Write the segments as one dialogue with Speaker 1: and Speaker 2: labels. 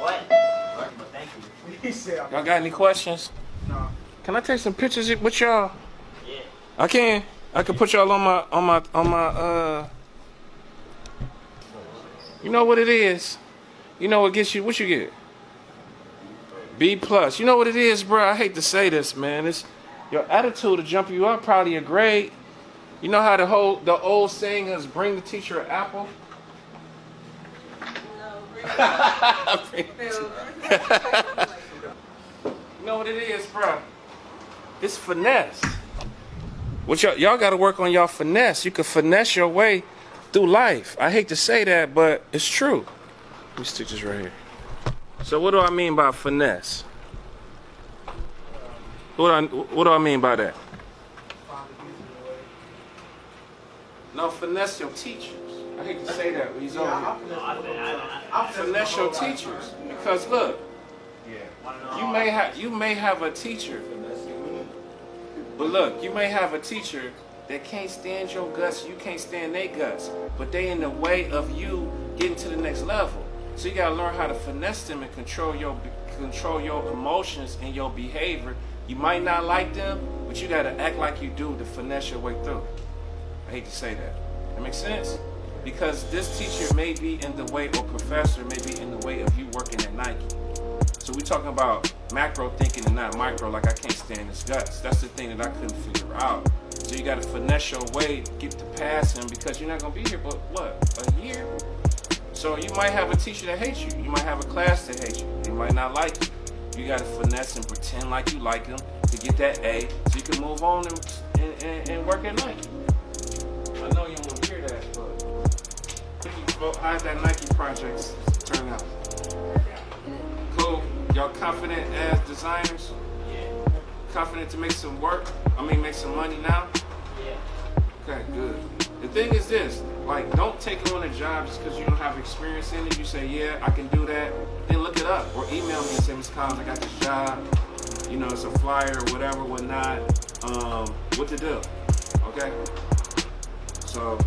Speaker 1: what? But thank you.
Speaker 2: Y'all got any questions?
Speaker 3: No.
Speaker 2: Can I take some pictures with y'all?
Speaker 1: Yeah.
Speaker 2: I can. I can put y'all on my. You know what it is? You know what gets you? What you get? B plus. You know what it is, bro? I hate to say this, man. It's your attitude to jump you up, probably a grade. You know how the old saying is, "Bring the teacher an apple." You know what it is, bro? It's finesse. What y'all got to work on y'all finesse. You can finesse your way through life. I hate to say that, but it's true. Let me stick this right here. So what do I mean by finesse? What do I mean by that? No, finesse your teachers. I hate to say that, but he's over here. Finesse your teachers. Because look, you may have a teacher, but look, you may have a teacher that can't stand your guts, you can't stand their guts, but they in the way of you getting to the next level. So you gotta learn how to finesse them and control your emotions and your behavior. You might not like them, but you gotta act like you do to finesse your way through. I hate to say that. That makes sense? Because this teacher may be in the way, or professor may be in the way of you working at Nike. So we're talking about macro thinking and not micro, like I can't stand his guts. That's the thing that I couldn't figure out. So you gotta finesse your way, get to pass him, because you're not gonna be here but what, a year? So you might have a teacher that hates you. You might have a class that hates you. They might not like you. You gotta finesse and pretend like you like them to get that A, so you can move on and work at Nike. I know you don't want to hear that, but how'd that Nike project turn out? Cool. Y'all confident as designers?
Speaker 1: Yeah.
Speaker 2: Confident to make some money now?
Speaker 1: Yeah.
Speaker 2: Okay, good. The thing is this, like, don't take on a job just because you don't have experience in it. You say, yeah, I can do that. Then look it up or email me and say, Ms. Collins, I got this job. You know, it's a flyer or whatever, whatnot. What to do? Okay? So,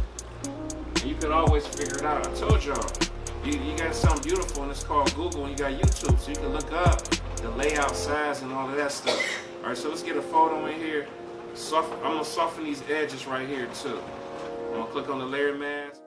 Speaker 2: you can always figure it out. I told y'all, you got something beautiful and it's called Google, and you got YouTube, so you can look up the layout, size, and all of that stuff. All right, so let's get a photo in here. I'm gonna soften these edges right here too. I'm gonna click on the layer mask.